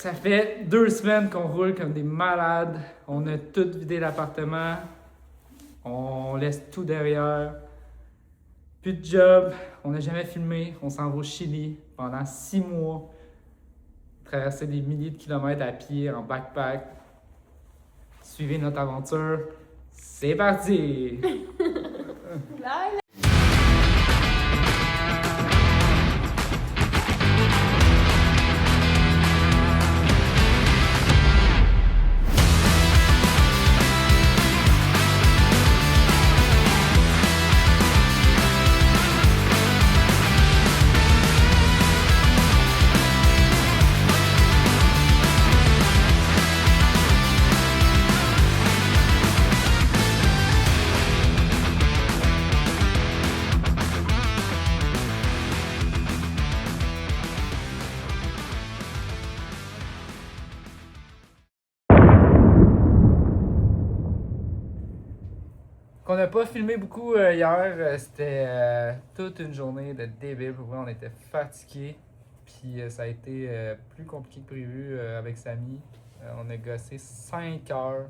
Ça fait 2 semaines qu'on roule comme des malades. On a tout vidé l'appartement. On laisse tout derrière. Plus de job. On n'a jamais filmé. On s'en va au Chili pendant 6 mois. Traverser des milliers de kilomètres à pied, en backpack. Suivez notre aventure. C'est parti! On n'a pas filmé beaucoup hier, c'était toute une journée de débile. Pour vrai, on était fatigués. Puis ça a été plus compliqué que prévu avec Samy. On a gossé 5 heures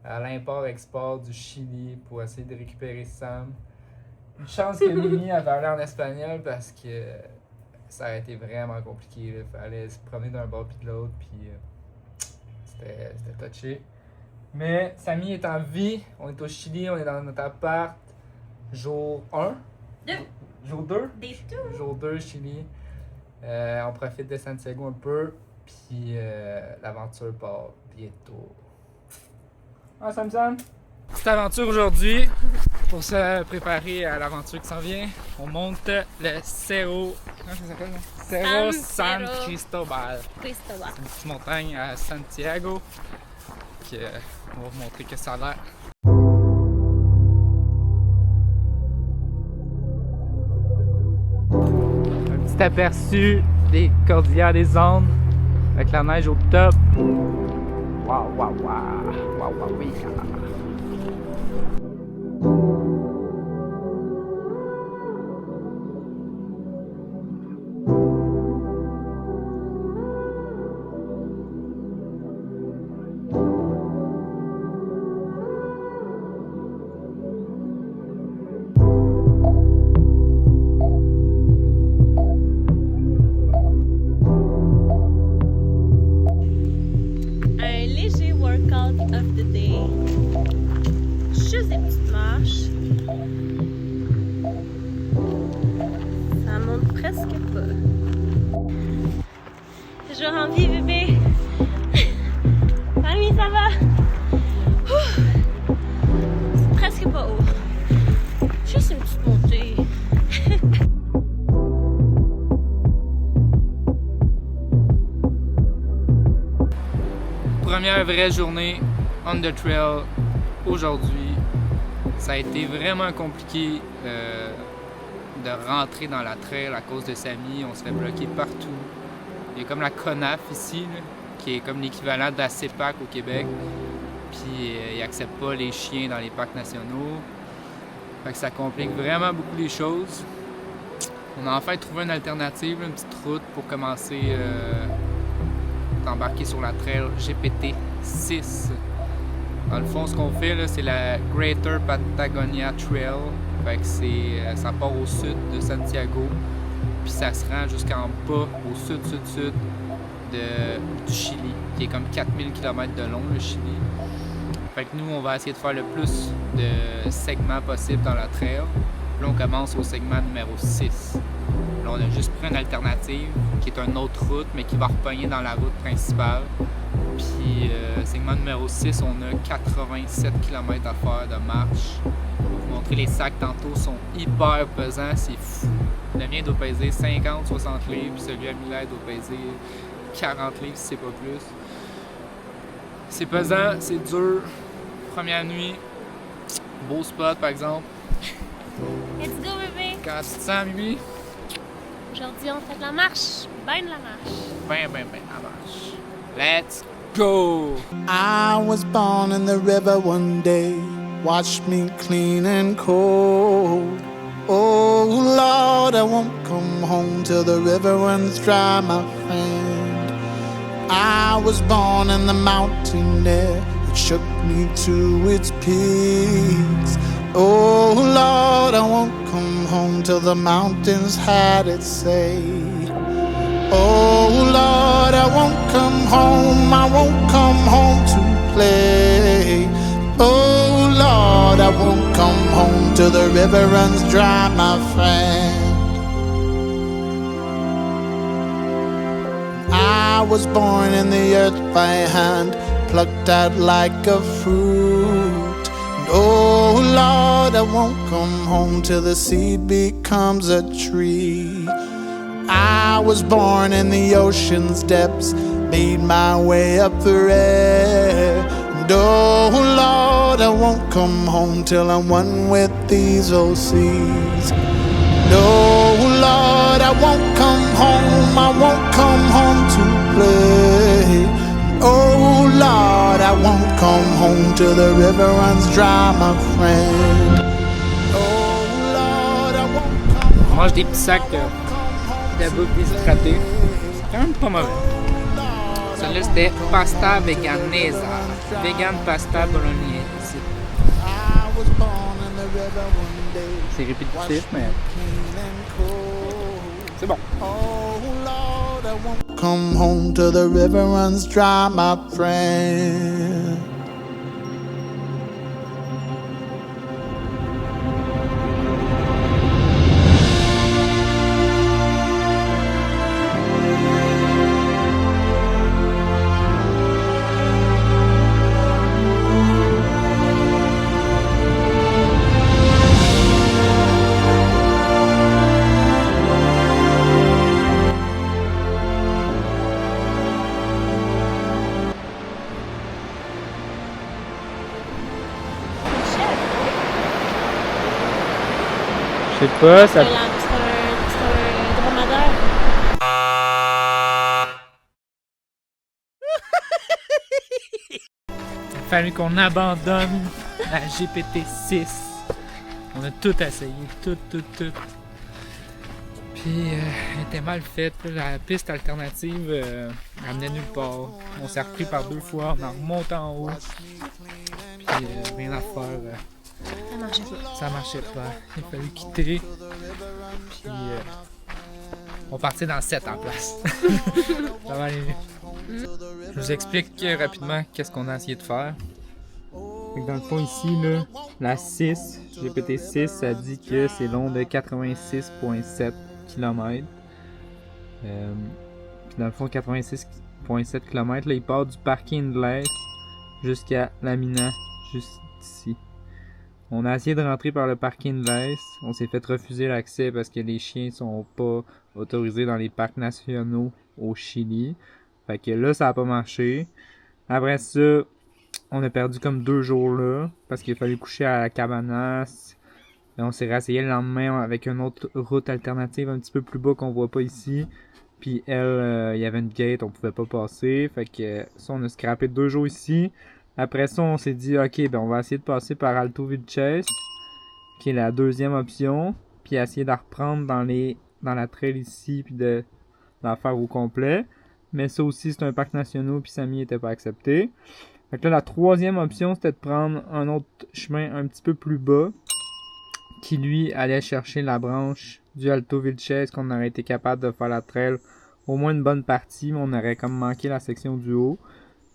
à l'import-export du Chili pour essayer de récupérer Sam. Une chance que Mimi a parlé en espagnol parce que ça a été vraiment compliqué. Il fallait se promener d'un bord puis de l'autre. Puis c'était touché. Mais Samy est en vie, on est au Chili, on est dans notre appart, jour 1. 2. Jour 2? Des tout. Jour 2, Chili. On profite de Santiago un peu, puis l'aventure part bientôt. Ah, Sam! Petite aventure aujourd'hui, pour se préparer à l'aventure qui s'en vient. On monte le Cerro, comment ça s'appelle? Cerro San Cristobal. C'est une petite montagne à Santiago. On va vous montrer que ça a l'air. Un petit aperçu des cordillères des Andes avec la neige au top. Waouh, waouh, waouh, waouh, waouh, oui. Of the day. Juste des petites marches. Ça monte presque pas. J'ai envie, bébé. Mamie, ça va? C'est presque pas haut. Juste une petite montée. Première vraie journée on the trail aujourd'hui. Ça a été vraiment compliqué de rentrer dans la trail à cause de Samy. On se fait bloquer partout. Il y a comme la CONAF ici, là, qui est comme l'équivalent de la CEPAC au Québec. Puis ils n'acceptent pas les chiens dans les parcs nationaux. Fait que ça complique vraiment beaucoup les choses. On a enfin trouvé une alternative, une petite route pour commencer d'embarquer sur la trail GPT 6. Dans le fond, ce qu'on fait, là, c'est la Greater Patagonia Trail. Fait que ça part au sud de Santiago, puis ça se rend jusqu'en bas, au sud-sud-sud du Chili, qui est comme 4000 km de long, le Chili. Fait que nous, on va essayer de faire le plus de segments possible dans la trail. Là, on commence au segment numéro 6. Là, on a juste pris une alternative, qui est une autre route, mais qui va repogner dans la route principale. Puis, segment numéro 6, on a 87 km à faire de marche. Je vais vous montrer les sacs tantôt, sont hyper pesants, c'est fou. Le mien doit peser 50-60 livres, puis celui à Mylène doit peser 40 livres si c'est pas plus. C'est pesant, c'est dur. Première nuit, beau spot par exemple. Let's go, bébé! Comment tu te sens, Mimi? Aujourd'hui, on fait de la marche. Ben de la marche. Ben la marche. Let's go! I was born in the river one day. Watch me clean and cold. Oh Lord, I won't come home till the river runs dry, my friend. I was born in the mountain air. It shook me to its peaks. Oh Lord, I won't come home till the mountains had its say. Oh Lord, I won't come home. I won't come home to play. Oh Lord, I won't come home till the river runs dry, my friend. I was born in the earth by hand, plucked out like a fruit. And oh Lord, I won't come home till the seed becomes a tree. I was born in the ocean's depths, made my way up the air. And oh Lord, I won't come home till I'm one with these old seas. And oh Lord, I won't come home, I won't come home to play. Oh Lord, I won't come home till the river runs dry, my friend. Oh Lord, I won't come On home. mange des petits sacs de bouffe déshydratée. C'est quand même pas mauvais. Celui-là, c'était pasta veganesa. Vegan pasta bolognaise. I was born in the river one day. C'est répétitif, mais c'est bon. Oh Lord, I won't come home till the river runs dry, my friend. Je sais pas, ça. C'est un dromadaire. Il a fallu qu'on abandonne la GPT-6. On a tout essayé, tout. Puis elle était mal faite. La piste alternative amenait nulle part. On s'est repris par 2 fois, on en remonte en haut. Puis rien à faire. Ça marchait pas. Ça marchait pas. Il a fallu quitter. Puis on partit dans 7 en place. Ça va aller mieux. Je vous explique rapidement qu'est-ce qu'on a essayé de faire. Fait que dans le fond ici, là, la 6, GPT-6, ça dit que c'est long de 86,7 km. Puis dans le fond, 86,7 km, là, il part du parking de l'Est jusqu'à Lamina, juste ici. On a essayé de rentrer par le parking de l'Est. On s'est fait refuser l'accès parce que les chiens sont pas autorisés dans les parcs nationaux au Chili. Fait que là, ça a pas marché. Après ça, on a perdu comme 2 jours là parce qu'il fallait coucher à la Cabanas. Et on s'est réessayé le lendemain avec une autre route alternative un petit peu plus bas qu'on voit pas ici. Puis elle, il y avait une gate, on pouvait pas passer. Fait que ça, on a scrappé 2 jours ici. Après ça, on s'est dit, ok, ben on va essayer de passer par Alto Vilches, qui est la deuxième option, puis essayer de la reprendre dans la trail ici, puis de la faire au complet. Mais ça aussi, c'est un parc national, puis Samy était pas accepté. Fait que là, la troisième option, c'était de prendre un autre chemin un petit peu plus bas, qui lui allait chercher la branche du Alto Vilches, qu'on aurait été capable de faire la trail au moins une bonne partie, mais on aurait comme manqué la section du haut.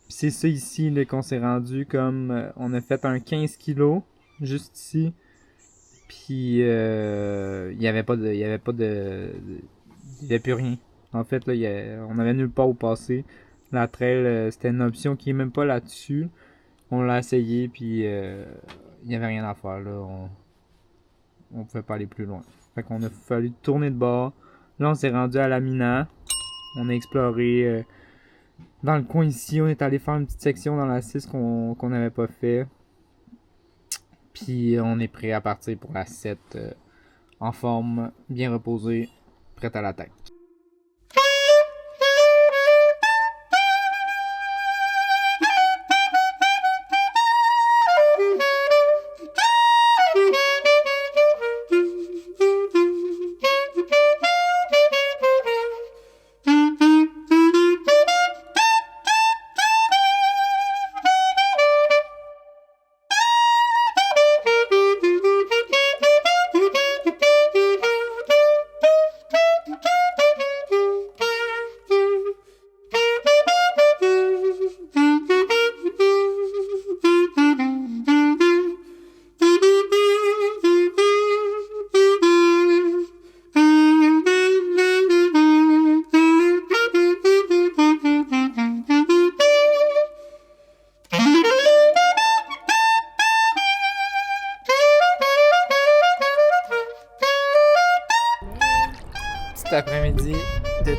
Puis c'est ça ici là, qu'on s'est rendu comme on a fait un 15 kg juste ici. Puis il y avait plus rien. En fait là, on avait nulle part où passer. La trail c'était une option qui est même pas là-dessus. On l'a essayé puis il y avait rien à faire là. On pouvait pas aller plus loin. Fait qu'on a fallu tourner de bord. Là on s'est rendu à Lamina. On a exploré dans le coin ici, on est allé faire une petite section dans la 6 qu'on n'avait pas fait. Puis on est prêt à partir pour la 7 en forme, bien reposé, prêt à l'attaque.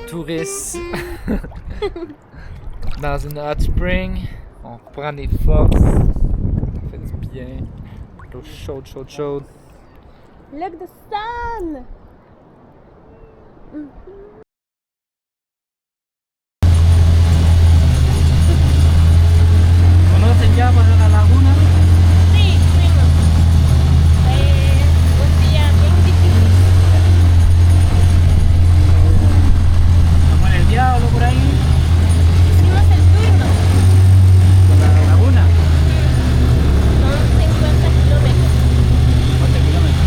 touristes dans une hot spring. On reprend des forces. Ça fait du bien. L'eau chaude. Look the sun! ¿Conocen ya para la laguna? Sí, fuimos. Un día bien difícil. ¿Como en el diablo por ahí? Hicimos el turno. ¿Por la laguna? Son 50 kilómetros. ¿Cuántos kilómetros?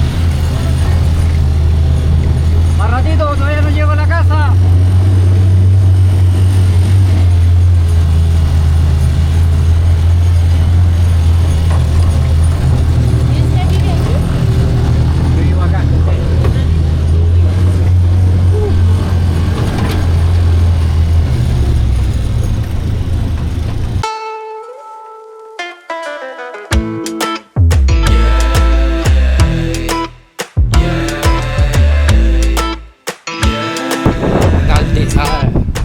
Más ratito, todavía no llego a la casa. ¿Y usted vive aquí? Yo vivo acá. Dans le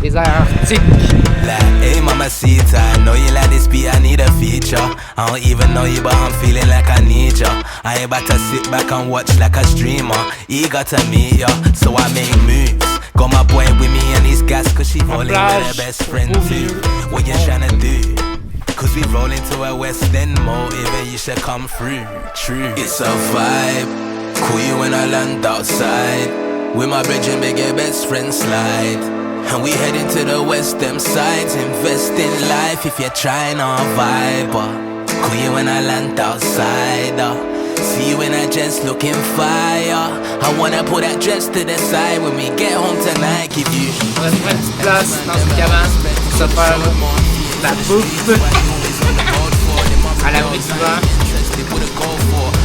désert arctique. Like, hey mamacita, I know you like this beat, I need a feature. I don't even know you, but I'm feeling like I need ya. I ain't about to sit back and watch like a streamer. Eager to meet ya, so I make moves. Got my boy with me and he's gas, cause she rolling with her best friend too. What you tryna do? Cause we roll into a West End motive and you should come through. True. It's a vibe, cool you when I land outside. With my bridge and big best friend slide. And we heading to the West End sides. Invest in life if you're trying to vibe. Cool you when I land outside. See you in a dress looking fire. I wanna put that dress to the side. When we get home tonight, give you On va se mettre une petite place dans une cabane pour se faire la bouffe à l'abri du vent.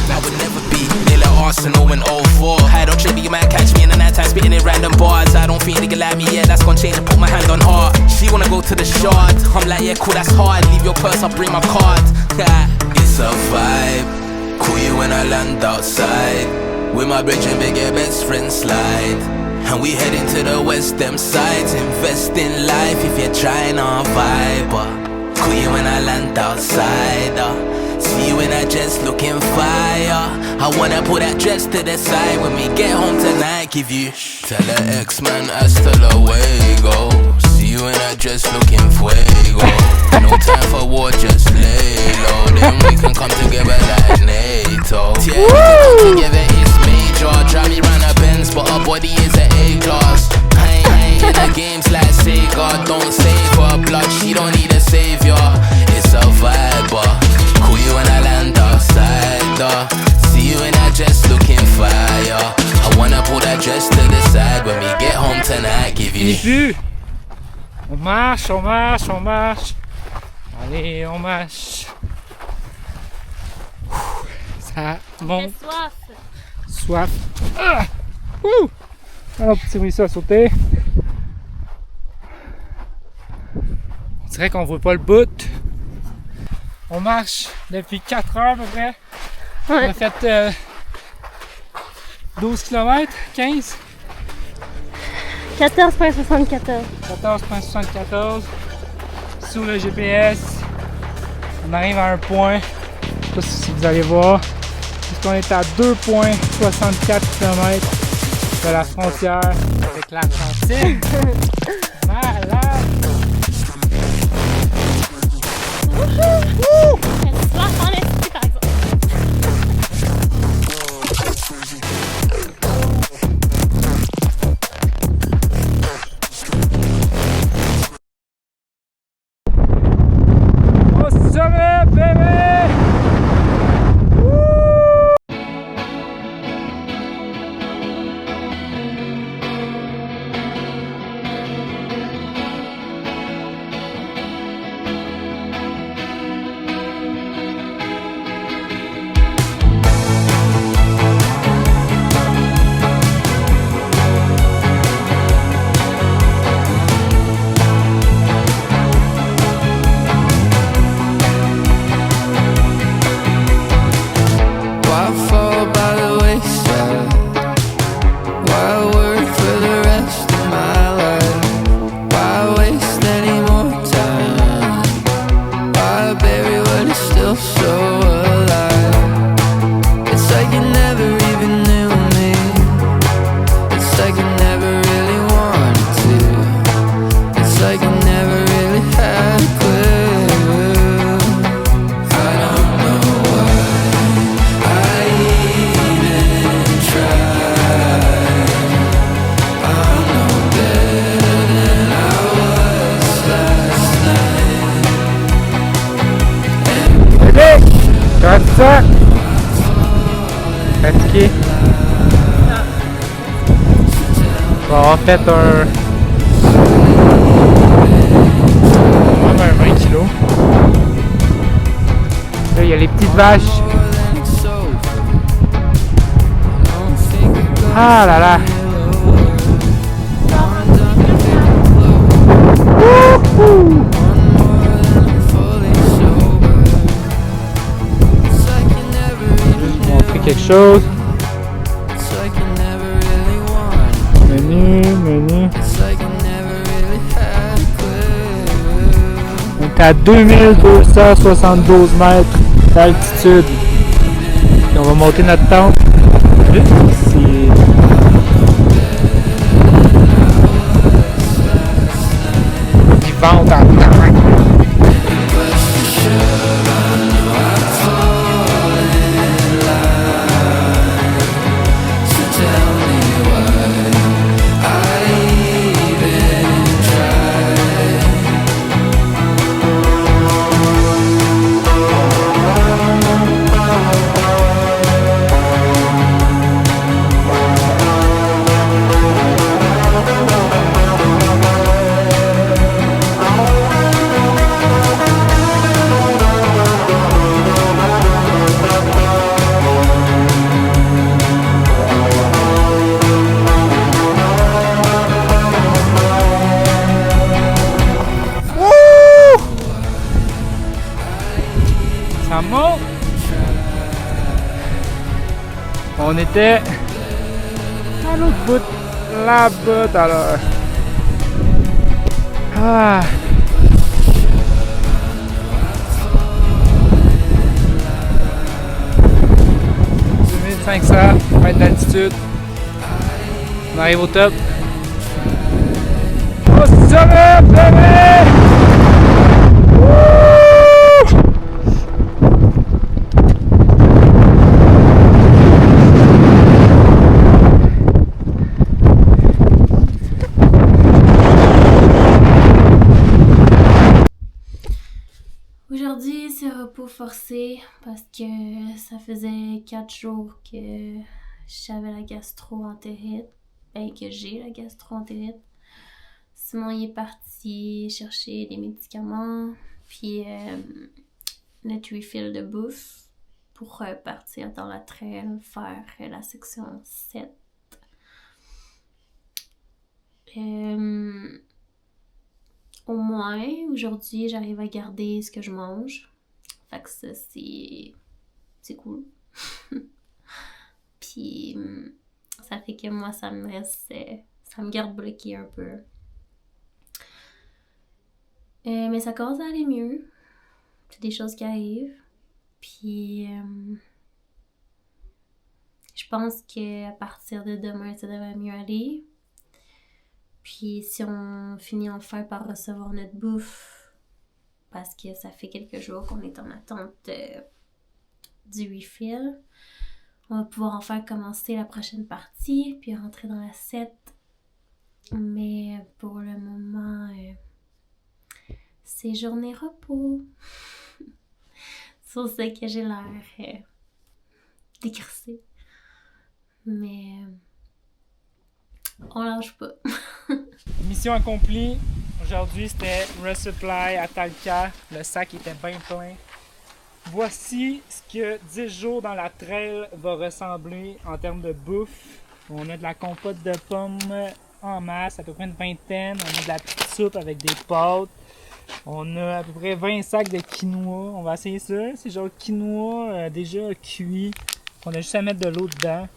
I would never be near Arsenal in 04. I don't trip, you might catch me in the night time spitting in random bars. I don't think they can like me, yeah, that's gonna change. I put my hand on heart. She wanna go to the shard. I'm like, yeah, cool, that's hard. Leave your purse, I'll bring my card. It's a vibe. Cool you when I land outside. With my bridge and big best friend slide. And we heading to the West End sides. Invest in life if you're trying to vibe. Cool you when I land outside. See you in a dress looking fire. I wanna put that dress to the side. When we get home tonight, give you tell the ex-man hasta luego. See you in a dress looking fuego. No time for war, just lay low. Then we can come together like NATO. Yeah, we can come together, it's major. Drive me round a Benz, but our body is an A-class. I ain't in the games like Sega. Don't save her blood, she don't need a savior. It's a vibe, cool you when I land outside. See you in that dress looking fire. I wanna pull that dress to the side. When we get home tonight, give you Plus. On marche. Allez, on marche. Ça monte. J'ai soif. Soif. Ah! Ouh! Alors, petit ruisseau à sauter. On dirait qu'on voit pas le bout. On marche depuis 4 heures à peu près. On a fait 12 km, 15. 14,74. 14,74 sur le GPS. On arrive à un point, je sais pas si vous allez voir, puisqu'on est à 2,64 km de la frontière avec l'Argentine. Malade! J'ai soif en esti, par exemple. Au sommet, bébé! OK. On va avoir fait un... Même un 20 kilos. Là, il y a les petites vaches. Ah là là. Wouhou! Je vais vous montrer quelque chose. Menu. On est à 2272 mètres d'altitude. Et on va monter notre tente. Ici. Ils vendent en temps. Ça monte. On était à l'autre bout, là-bas alors. Ah. « 2500 mètres d'altitude. On arrive au top. Au sommet, bébé! Aujourd'hui, c'est repos forcé parce que ça faisait 4 jours que j'avais la gastro-entérite. Ben, que j'ai la gastro-entérite. Simon, il est parti chercher des médicaments, puis notre refill de bouffe pour partir dans la trail, faire la section 7. Au moins, aujourd'hui, j'arrive à garder ce que je mange. Fait que ça, c'est cool. Puis, ça fait que moi, ça me garde bloqué un peu. Mais ça commence à aller mieux. C'est des choses qui arrivent. Puis, je pense qu'à partir de demain, ça devrait mieux aller. Puis si on finit enfin par recevoir notre bouffe, parce que ça fait quelques jours qu'on est en attente du refill, on va pouvoir enfin commencer la prochaine partie, puis rentrer dans la 7. Mais pour le moment, c'est journée repos. C'est pour ça que j'ai l'air décrissée. Mais on lâche pas. Mission accomplie. Aujourd'hui, c'était resupply à Talca. Le sac était bien plein. Voici ce que 10 jours dans la trail va ressembler en termes de bouffe. On a de la compote de pommes en masse, à peu près une vingtaine. On a de la petite soupe avec des pâtes. On a à peu près 20 sacs de quinoa. On va essayer ça. C'est genre quinoa déjà cuit. On a juste à mettre de l'eau dedans.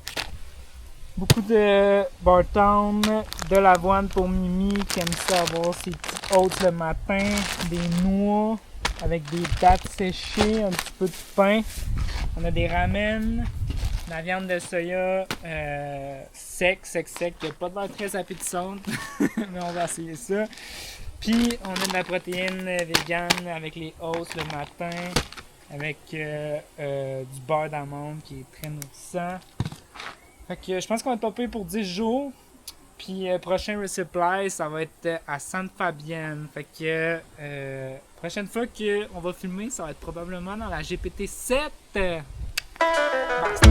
Beaucoup de Bartown, de l'avoine pour Mimi qui aime ça avoir ses petits oats le matin, des noix avec des dattes séchées, un petit peu de pain. On a des ramen, de la viande de soya sec, qui n'a pas de l'air très appétissante, mais on va essayer ça. Puis on a de la protéine vegan avec les oats le matin, avec du beurre d'amande qui est très nourrissant. Fait que je pense qu'on va topper pour 10 jours. Puis prochain resupply, ça va être à San Fabienne. Fait que prochaine fois qu'on va filmer, ça va être probablement dans la GPT-7. Basta.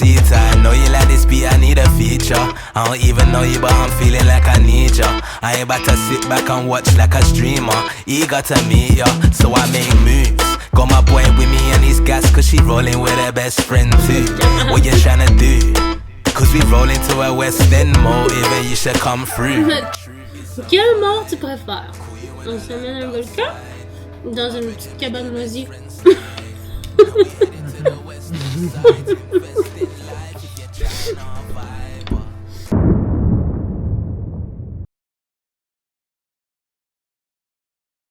Mamacita, I know you like this beat, I need a feature. I don't even know you, but I'm feeling like I need ya. I ain't about to sit back and watch like a streamer. Eager to meet ya, so I make moves. Got my boy with me and he's gas, cause she rolling with her best friend too. What you tryna do? Cause we roll into a West End motive and you should come through. Quelle mort tu préfères? On se met dans un volcan? Ou dans une petite cabane moisie?